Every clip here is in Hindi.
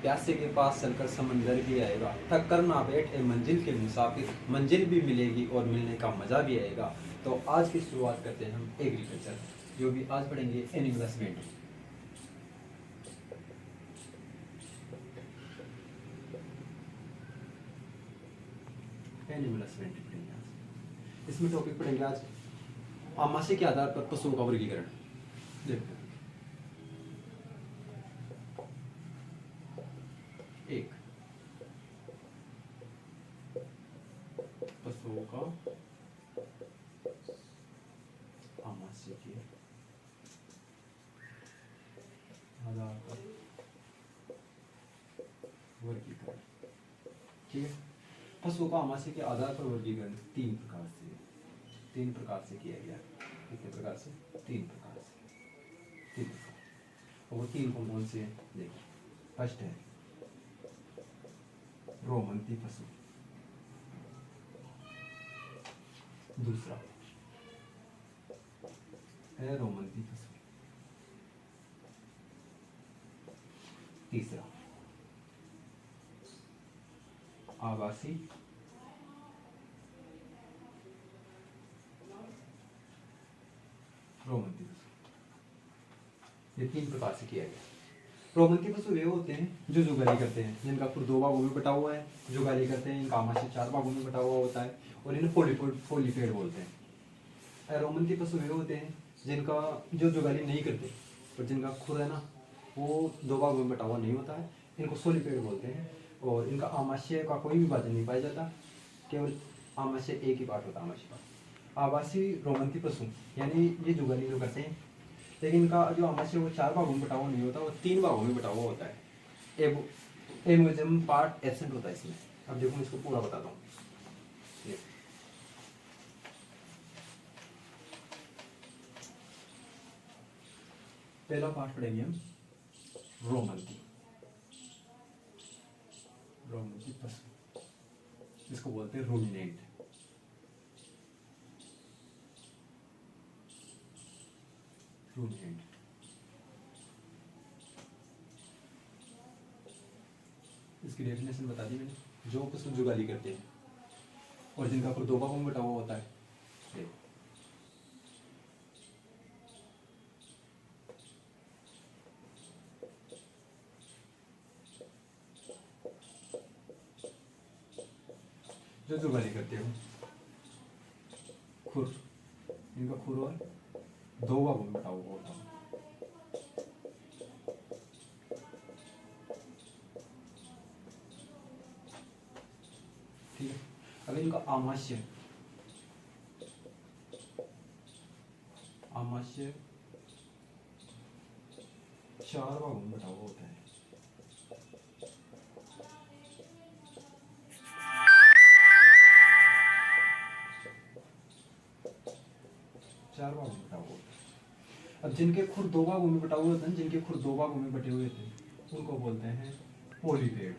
प्यासे के पास चलकर समंदर भी आएगा, थक कर ना बैठे मंजिल के मुसाफिर, मंजिल भी मिलेगी और मिलने का मज़ा भी आएगा। तो आज की शुरुआत करते हैं हम एग्रीकल्चर, जो भी आज पढ़ेंगे एनिमल हस्बेंड्री। एनिमल हस्बेंड्री पढ़ेंगे आज। इसमें टॉपिक पढ़ेंगे आज आमाशय के आधार पर पशुओं का वर्गीकरण। देखो, एक पशुओं का आमाशय के आधार पर वर्गीकरण। ठीक है, पशुओं का आमाशय के आधार पर वर्गीकरण तीन प्रकार से किया गया। कितने प्रकार से? तीन प्रकार। और वो तीन कौन से हैं? देखो, फर्स्ट है रोमंती पशु, दूसरा है रोमंती पशु, तीसरा आवासी रोमंती पशु। ये तीन प्रकार से किया गया। रोमंती पशु वे होते हैं जो जुगाली करते हैं, जिनका खुर दो भागों में बटा हुआ है। जुगाली करते हैं, इनका आमाशय चार भागों में बटा हुआ होता है और इन्हें पोलीपेड बोलते हैं। रोमंती पशु वे होते हैं जिनका जो जुगाली नहीं करते और जिनका खुर है ना वो दो भागों में बटा हुआ नहीं होता है, इनको सोलीपेड बोलते हैं। और इनका आमाशय का कोई विभाजन नहीं पाया जाता, केवल आमाशय एक ही पार्ट होता है आमाशय का। आवासी रोमंती पशु यानी ये जुगाली जो करते हैं, लेकिन इनका जो आमाशय वो चार भागों में बटा हुआ नहीं होता, वो तीन भागों में बटा हुआ होता है। एमोजम पार्ट एब्सेंट होता है इसमें। अब देखो मैं इसको पूरा बताता हूँ। पहला पार्ट पढ़ेंगे हम रोमंती पशु, इसको बोलते हैं रूमिनेंट। इसकी डेफिनेशन बता दी मैंने। जो पशु जुगाली करते हैं और जिनका खुर दो भागों में बटा हुआ होता है। जो जुगाली करते हो खुर, इनका खुर और दो भागों में बटा हुआ होता है। ठीक है, अब इनका आमाशय चार भागों में बटा हुआ होता है। चार भागों में बटा हुआ होता है। अब जिनके खुर दो भागों में बटा हुए होते हैं, जिनके खुर दो भागों में बटे हुए थे, उनको बोलते हैं पोलीपेड।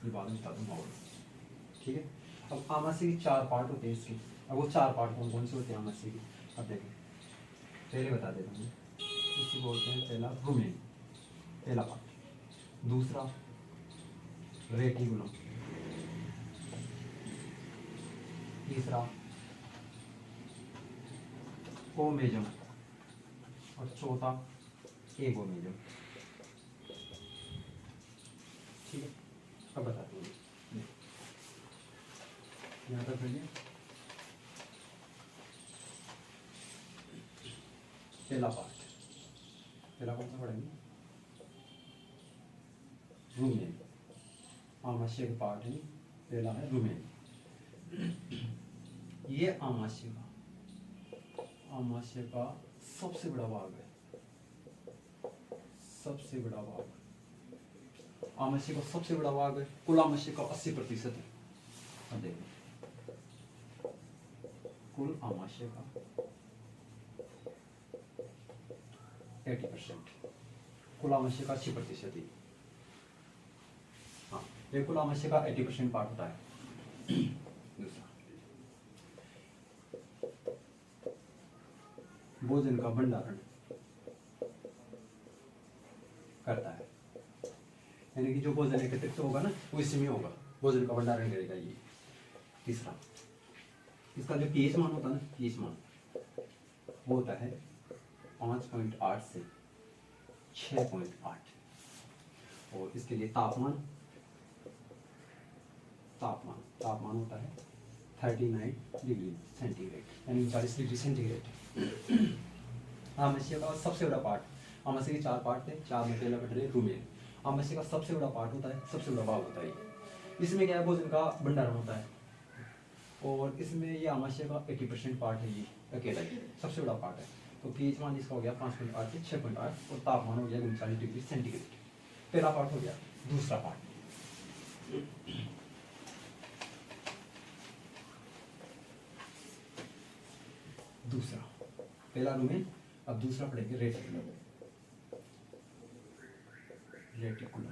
ये बाद में बता दूंगा। ठीक है, अब आमाशय के चार पार्ट होते हैं इसके। अब वो चार पार्ट कौन कौन से होते हैं आमाशय के? अब देखें, पहले बता देता हूँ। इसको बोलते हैं पहला रूमेन, पहला पार्ट। दूसरा रेटिकुलम, तीसरा ओमेजम और चौथा एगोमेजम। ठीक है, अब बताते हैं। यहाँ तक पढ़िए। पहला पार्ट, पहला कौन सा पढ़ेंगे? रूमेन। आमाशय का पार्ट है, पहला है रूमेन। ये आमाशय का सबसे बड़ा भाग है। सबसे बड़ा भाग आमाशय का सबसे बड़ा भाग है। कुल आमाशय का 80% है। अब देखो, कुल आमाशय का 80%, कुल आमाशय का 80% ही। हाँ, ये कुल आमाशय का 80% पार्ट होता है। दूसरा भोजन का भंडारण। करता है, यानी कि जो भोजन एकत्रित होगा ना वो इसी में होगा, भोजन का भंडारण करेगा ये। तीसरा, इसका जो पीएच मान होता है ना, पीएच मान वो होता है 5.8 से 6.8। और इसके लिए तापमान होता है 39 डिग्री सेंटीग्रेड, यानी 39 डिग्री सेंटीग्रेड। आमाशय का सबसे बड़ा पार्ट, आमाशय के 4 पार्ट थे, 4 में पहला कट रहे रुमेन। आमाशय का सबसे बड़ा पार्ट होता है, सबसे बड़ा भाग होता है। इसमें क्या है, भोजन का भंडारण होता है। और इसमें ये आमाशय का 80% पार्ट है, ये अकेला ही सबसे बड़ा पार्ट है। तो पीएच मान इसका हो गया 5.8 से 6.8 और तापमान हो गया 39 डिग्री सेंटीग्रेड। पहला पार्ट हो गया। दूसरा पार्ट, दूसरा पहला रुमेन, अब दूसरा पढ़ेंगे रेटिकुलम। रेटिकुलम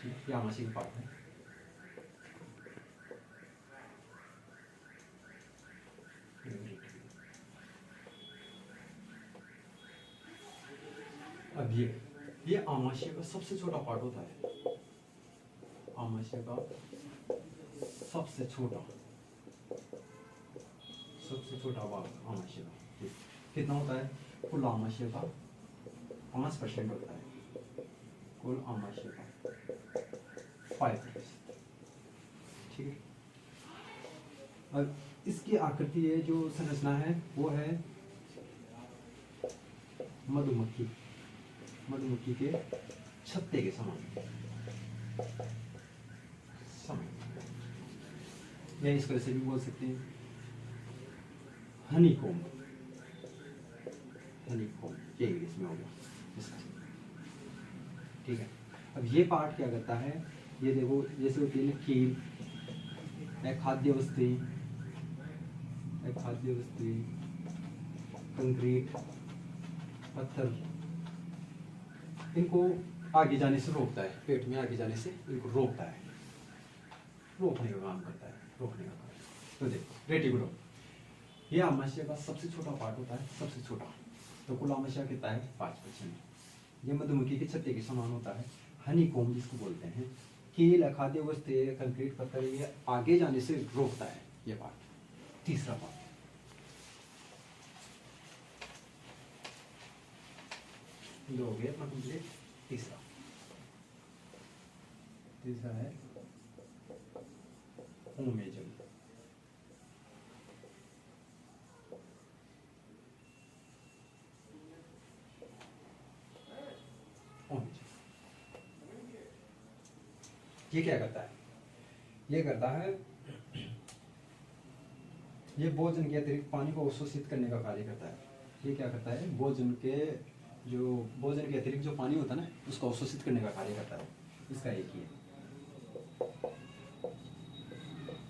ठीक है, ये आमाशय का पार्ट है। अब ये आमाशय का सबसे छोटा पार्ट होता है, आमाशय का सबसे छोटा भाग आमाशय का कितना होता है, कुल आमाशय का 5% होता है, कुल आमाशय का 5%। ठीक है। और इसकी आकृति है, जो संरचना है वो है मधुमक्खी के छत्ते के समान, या इस तरह से भी बोल सकते हैं हनीकॉम्ब, ये इंग्लिश में हो गया इसका। ठीक है। अब ये पार्ट क्या करता है, ये देखो जैसे होती है कील, खाद्य वस्तु, कंक्रीट, पत्थर, इनको आगे जाने से रोकता है, पेट में आगे जाने से इनको रोकता है, रोकने का काम करता है, रोकने का काम। तो देखो रेटिकुलम, ये आमाशय का सबसे छोटा पार्ट होता है, सबसे छोटा। तो कुल आमाशय कितना है, 5%। ये मधुमक्खी के छत्ते के समान होता है, हनीकॉम्ब जिसको बोलते हैं। कील, अखाद्य वस्तु, कंक्रीट, पत्थर, ये आगे जाने से रोकता है ये पार्ट। तीसरा पार्ट, ये हो गया अपना कंप्लीट। तीसरा है ओमेजम। ये क्या करता है, ये भोजन के अतिरिक्त पानी को अवशोषित करने का कार्य करता है। ये क्या करता है, भोजन के अतिरिक्त जो पानी होता है ना, उसको अवशोषित करने का कार्य करता है। इसका एक ही है,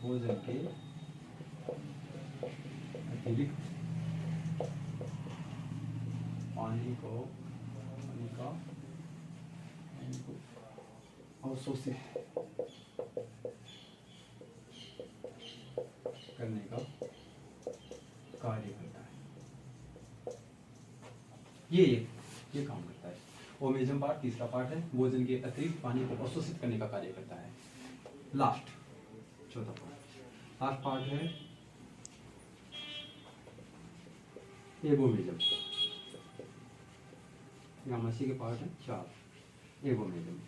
भोजन के अतिरिक्त पानी को अवशोषित करने का कार्य करता है। ये काम करता है। ओमेजम पार्ट तीसरा पार्ट है, भोजन के अतिरिक्त पानी को अवशोषित करने का कार्य करता है। लास्ट चौथा पार्ट है एबोमेजम। आमाशय के पार्ट है 4। एबोमेजम,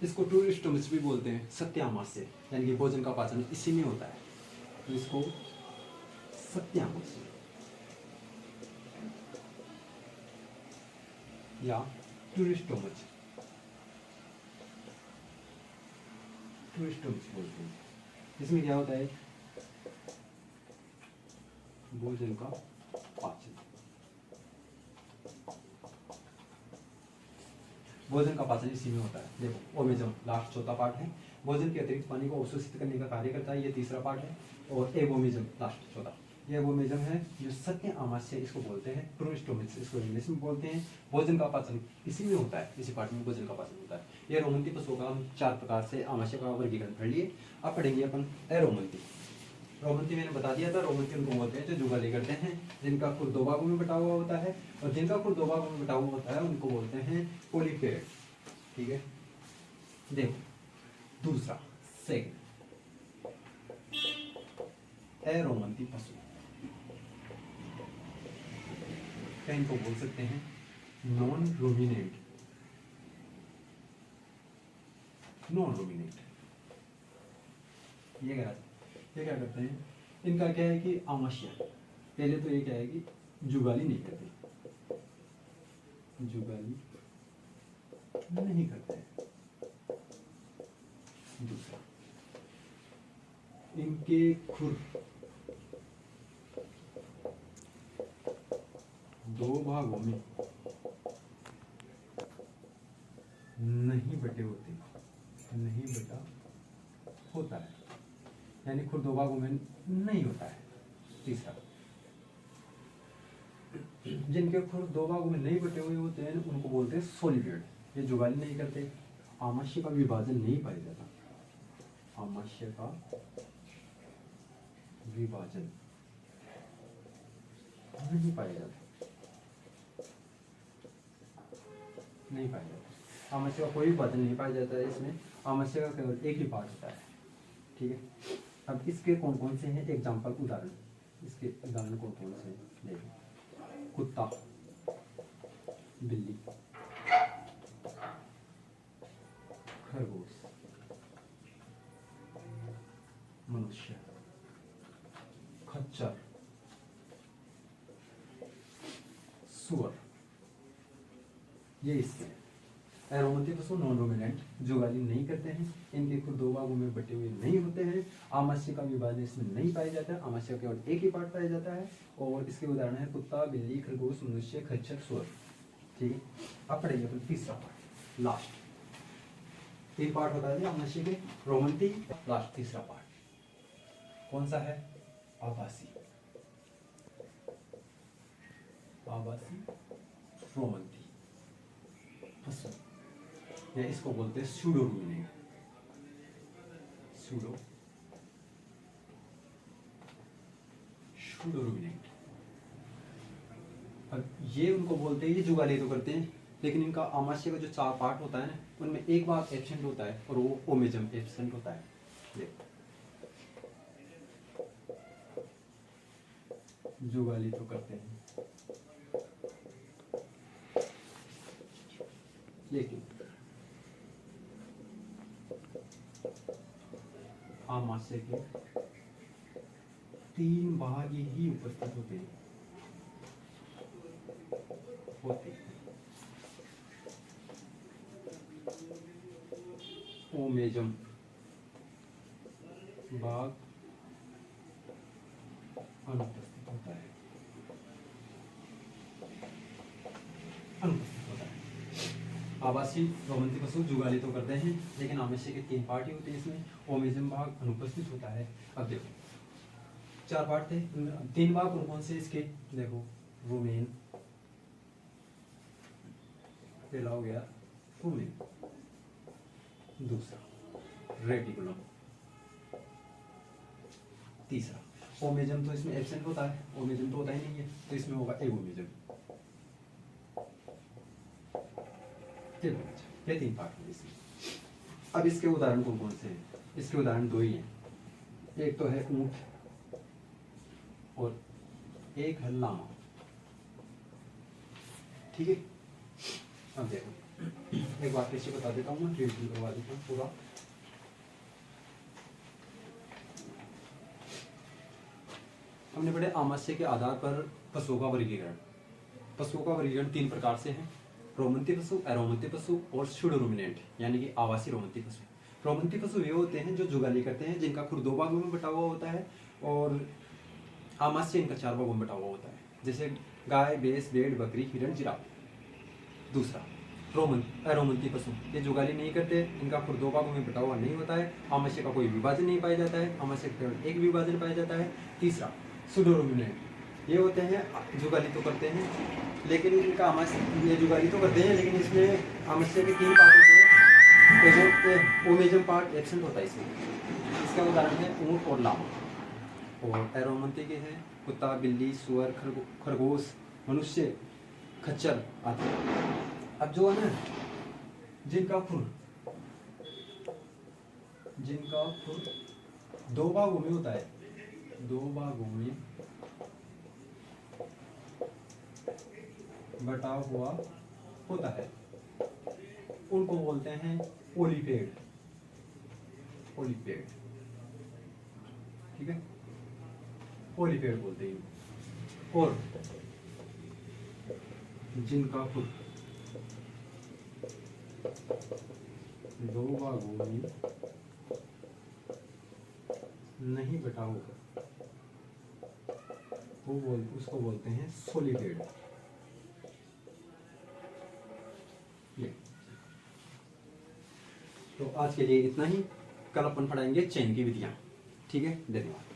इसको टूरिस्टोमस भी बोलते हैं, सत्य आमाशय, यानी कि भोजन का पाचन इसी में होता है, तो इसको सत्य आमाशय या टूरिस्टोमस बोलते हैं। इसमें क्या होता है, भोजन का पाचन, इसी में होता है। देखो ओमेजम लास्ट चौथा पार्ट है, भोजन के अतिरिक्त पानी को अवशोषित करने का कार्य करता है, ये तीसरा पार्ट है। और एबोमेजम लास्ट चौथा, ये एबोमेजम है जो सत्य आमाशय इसको बोलते हैं, टूरिस्टोमस इसको इंग्लिश में बोलते हैं। भोजन का पाचन इसी में होता है, इसी पार्ट में भोजन का पाचन होता है। ये रोमंती पशुओं का हम 4 प्रकार से आमाशय का वर्गीकरण पढ़ लिए। अब पढ़ेंगे अपन अरोमंती। रोमंती मैंने बता दिया था, रोमंती उनको बोलते हैं जो जुगाली करते हैं, जिनका खुर दो भागों में बटा हुआ होता है, और जिनका खुर दो भागों में बटा हुआ होता है उनको बोलते हैं पोलीफेड। ठीक है, देखो दूसरा सेकंड अरोमंती पशु, क्या इनको बोल सकते हैं नॉन रूमिनेंट। नॉन रूमिनेंट ये क्या करते हैं, इनका क्या है कि आमाशय, पहले तो ये क्या है कि जुगाली नहीं करते, जुगाली नहीं करते हैं। दूसरा, इनके खुर दो भागों में नहीं बटे होते, नहीं बटा होता है, यानी खुर दो भागों में नहीं होता है। तीसरा, जिनके खुर दो भागों में नहीं बटे हुए होते हैं उनको बोलते हैं सोलिडेड, ये जुगाली नहीं करते, आमाशय का विभाजन नहीं पाया जाता, आमाशय का विभाजन नहीं पाया जाता, नहीं पाया जाता, आमाशय का कोई विभाजन नहीं पाया जाता है, इसमें आमाशय का केवल एक ही पार्ट होता है। ठीक है, अब इसके कौन कौन से हैं एग्जाम्पल, उदाहरण, इसके उदाहरण कौन कौन से हैं देखिए, कुत्ता, बिल्ली, खरगोश, मनुष्य, खच्चर, सुअर, ये इसके एरोमंती पशु नॉन डोमिनेंट, जुगाली नहीं करते हैं, इनके खुर दो भागों में बटे हुए नहीं होते हैं, आमाशय का विभाजन इसमें नहीं पाया जाता है, आमाशय का केवल एक ही पार्ट पाया जाता है, और इसके उदाहरण है कुत्ता, बिल्ली, खरगोश, मनुष्य, खच्चर, सुअर। ठीक है, अब पढ़ेंगे अपन तीसरा पार्ट, लास्ट। तीन पार्ट होता है आमाशय के, रोमंती, लास्ट तीसरा पार्ट कौन सा है, आभासी, आभासी रोमंती पशु, या इसको बोलते हैं सूडो रूमिनेंट, सूडो रूमिनेंट। अब ये उनको बोलते हैं, ये जुगाली तो करते हैं, लेकिन इनका आमाशय का जो चार पार्ट होता है ना, उनमें एक भाग एब्सेंट होता है और वो ओमेजम एब्सेंट होता है। देखो जुगाली तो करते हैं, लेकिन आमाशय के तीन भाग ही उपस्थित होते हैं, ओमेजम भाग अनुपस्थित होता है, अनुपस्थित होता है। आवासी रोमंती पशु जुगाली तो करते हैं, लेकिन आमाशय के तीन पार्ट ही होते हैं, इसमें ओमेजम भाग अनुपस्थित होता है। अब देखो चार पार्ट थे, तीन भाग कौन कौन से इसके, देखो रूमेन, पहला हो गया रूमेन, दूसरा रेटिकुलम, तीसरा ओमेजम, तो इसमें एब्सेंट होता है, ओमेजम तो होता ही नहीं है, तो इसमें होगा एगोमेजम। ये तीन पार्ट है इसमें। अब इसके उदाहरण कौन कौन से हैं, इसके उदाहरण दो ही हैं, एक तो है ऊंट और एक है लामा। ठीक है, अब देखो एक बात कैसे बता देता हूँ, मैं रिविजन करवा देता हूँ पूरा। हमने पढ़े आमाशय के आधार पर पशुओं का वर्गीकरण। पशुओं का वर्गीकरण तीन प्रकार से है, रोमंती पशु, एरोमंती पशु और सूडो रूमिनेंट, यानी कि आवासी रोमंती पशु। रोमंती पशु वे होते हैं जो जुगाली करते हैं, जिनका खुर दो भागों में बटा हुआ होता है और आमाशय इनका चार भागों में बटा हुआ होता है, जैसे गाय, भैंस, भेड़, बकरी, हिरण, जिराफ। दूसरा एरोमंती पशु, ये जुगाली नहीं करते, इनका खुर दो भागों में बटा हुआ नहीं होता है, आमाशय का कोई विभाजन नहीं पाया जाता है, आमाशय का केवल एक विभाजन पाया जाता है। तीसरा सूडो रूमिनेंट, ये होते हैं जुगाली तो करते हैं, लेकिन इनका आमाशय, ये जुगाली तो करते हैं लेकिन इसमें आमाशय के तीन पार्ट होते हैं, ओमेजम पार्ट एब्सेंट होता है इसमें। इसका उदाहरण है ऊंट और लामा। और एरोमंती के हैं कुत्ता, बिल्ली, सुअर, खरगोश, मनुष्य, खच्चर आदि। अब जो है ना जिनका खुर दो भागों में होता है, दो भागों में बटा हुआ होता है, उनको बोलते हैं ओलिपेड। ओलिपेड, ठीक है, ओलिपेड बोलते हैं। और जिनका खुर दो भागों में नहीं बटा हुआ, उसको बोलते हैं सोलिपेड। तो आज के लिए इतना ही। कल अपन पढ़ाएंगे चयन की विधियां। ठीक है, धन्यवाद।